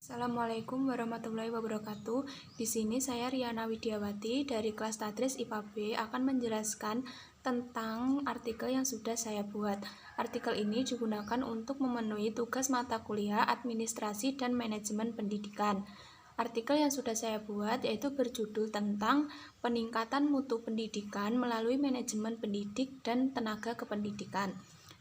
Assalamualaikum warahmatullahi wabarakatuh. Di sini saya Riana Widiawati dari kelas Tadris IPA B akan menjelaskan tentang artikel yang sudah saya buat. Artikel ini digunakan untuk memenuhi tugas mata kuliah Administrasi dan Manajemen Pendidikan. Artikel yang sudah saya buat yaitu berjudul tentang peningkatan mutu pendidikan melalui manajemen pendidik dan tenaga kependidikan.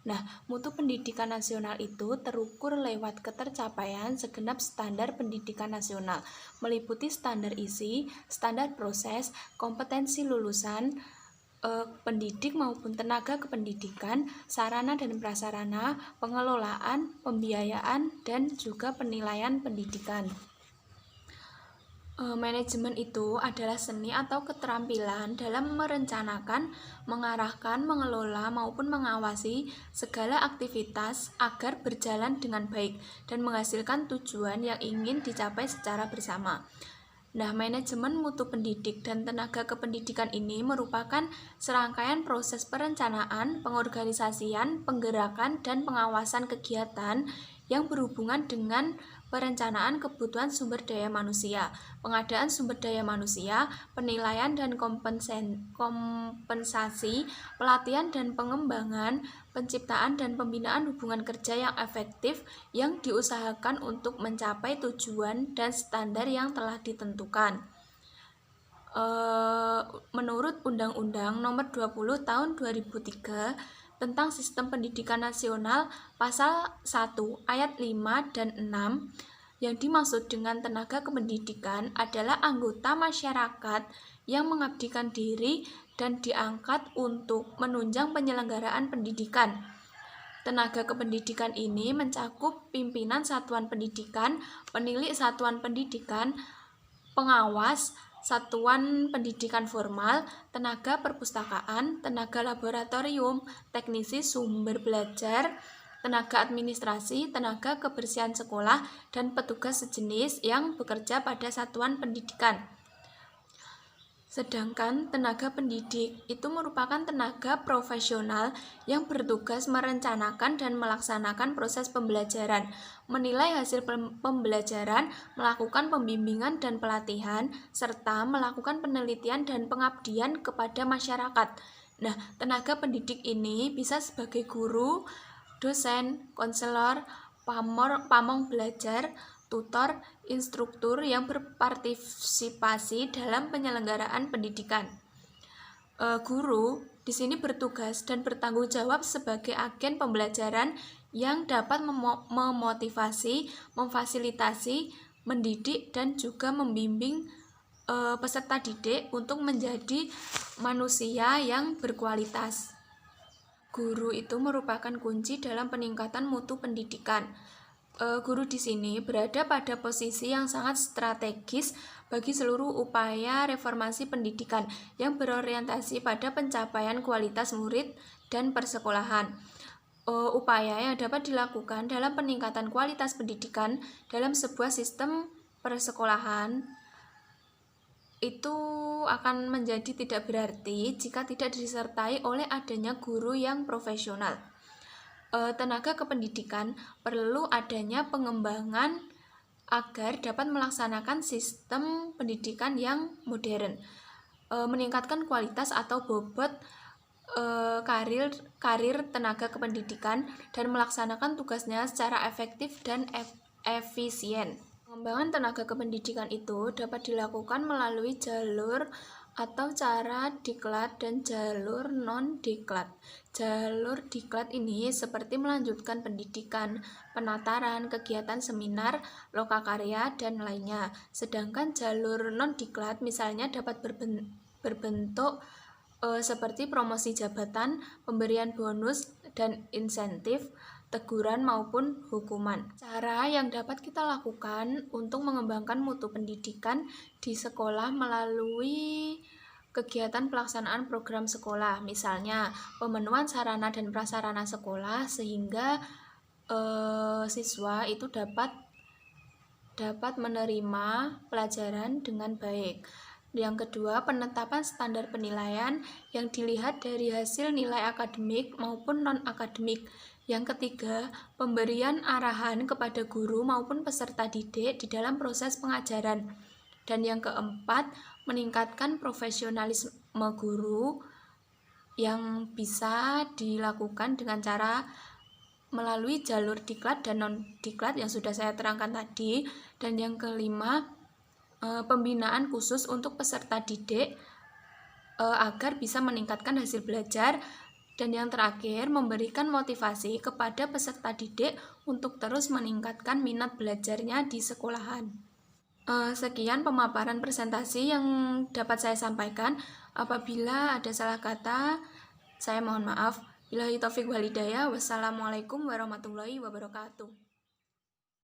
Nah, mutu pendidikan nasional itu terukur lewat ketercapaian segenap standar pendidikan nasional, meliputi standar isi, standar proses, kompetensi lulusan, pendidik maupun tenaga kependidikan, sarana dan prasarana, pengelolaan, pembiayaan, dan juga penilaian pendidikan. Manajemen itu adalah seni atau keterampilan dalam merencanakan, mengarahkan, mengelola, maupun mengawasi segala aktivitas agar berjalan dengan baik dan menghasilkan tujuan yang ingin dicapai secara bersama. Nah, manajemen mutu pendidik dan tenaga kependidikan ini merupakan serangkaian proses perencanaan, pengorganisasian, penggerakan, dan pengawasan kegiatan yang berhubungan dengan perencanaan kebutuhan sumber daya manusia, pengadaan sumber daya manusia, penilaian dan kompensasi, pelatihan dan pengembangan, penciptaan dan pembinaan hubungan kerja yang efektif yang diusahakan untuk mencapai tujuan dan standar yang telah ditentukan. Menurut Undang-Undang Nomor 20 Tahun 2003 tentang Sistem Pendidikan Nasional Pasal 1 Ayat 5 dan 6, yang dimaksud dengan tenaga kependidikan adalah anggota masyarakat yang mengabdikan diri dan diangkat untuk menunjang penyelenggaraan pendidikan. Tenaga kependidikan ini mencakup pimpinan satuan pendidikan, penilik satuan pendidikan, pengawas satuan pendidikan formal, tenaga perpustakaan, tenaga laboratorium, teknisi sumber belajar, tenaga administrasi, tenaga kebersihan sekolah, dan petugas sejenis yang bekerja pada satuan pendidikan. Sedangkan tenaga pendidik itu merupakan tenaga profesional yang bertugas merencanakan dan melaksanakan proses pembelajaran, menilai hasil pembelajaran, melakukan pembimbingan dan pelatihan, serta melakukan penelitian dan pengabdian kepada masyarakat. Nah, tenaga pendidik ini bisa sebagai guru, dosen, konselor, pamong belajar, tutor, instruktur yang berpartisipasi dalam penyelenggaraan pendidikan. Guru di sini bertugas dan bertanggung jawab sebagai agen pembelajaran yang dapat memotivasi, memfasilitasi, mendidik, dan juga membimbing peserta didik untuk menjadi manusia yang berkualitas. Guru itu merupakan kunci dalam peningkatan mutu pendidikan. Guru di sini berada pada posisi yang sangat strategis bagi seluruh upaya reformasi pendidikan yang berorientasi pada pencapaian kualitas murid dan persekolahan. Upaya yang dapat dilakukan dalam peningkatan kualitas pendidikan dalam sebuah sistem persekolahan itu akan menjadi tidak berarti jika tidak disertai oleh adanya guru yang profesional. Tenaga kependidikan perlu adanya pengembangan agar dapat melaksanakan sistem pendidikan yang modern, meningkatkan kualitas atau bobot karir tenaga kependidikan, dan melaksanakan tugasnya secara efektif dan efisien. Pengembangan tenaga kependidikan itu dapat dilakukan melalui jalur atau cara diklat dan jalur non-diklat. Jalur diklat ini seperti melanjutkan pendidikan, penataran, kegiatan seminar, lokakarya, dan lainnya. Sedangkan jalur non-diklat misalnya dapat berbentuk seperti promosi jabatan, pemberian bonus dan insentif, teguran maupun hukuman. Cara yang dapat kita lakukan untuk mengembangkan mutu pendidikan di sekolah melalui kegiatan pelaksanaan program sekolah, misalnya pemenuhan sarana dan prasarana sekolah sehingga siswa itu dapat menerima pelajaran dengan baik. Yang kedua, penetapan standar penilaian yang dilihat dari hasil nilai akademik maupun non-akademik. Yang ketiga, pemberian arahan kepada guru maupun peserta didik di dalam proses pengajaran. Dan yang keempat, meningkatkan profesionalisme guru yang bisa dilakukan dengan cara melalui jalur diklat dan non-diklat yang sudah saya terangkan tadi. Dan yang kelima, pembinaan khusus untuk peserta didik agar bisa meningkatkan hasil belajar. Dan yang terakhir, memberikan motivasi kepada peserta didik untuk terus meningkatkan minat belajarnya di sekolahan. Sekian pemaparan presentasi yang dapat saya sampaikan. Apabila ada salah kata, saya mohon maaf. Billahi taufiq wal hidayah. Wassalamualaikum warahmatullahi wabarakatuh.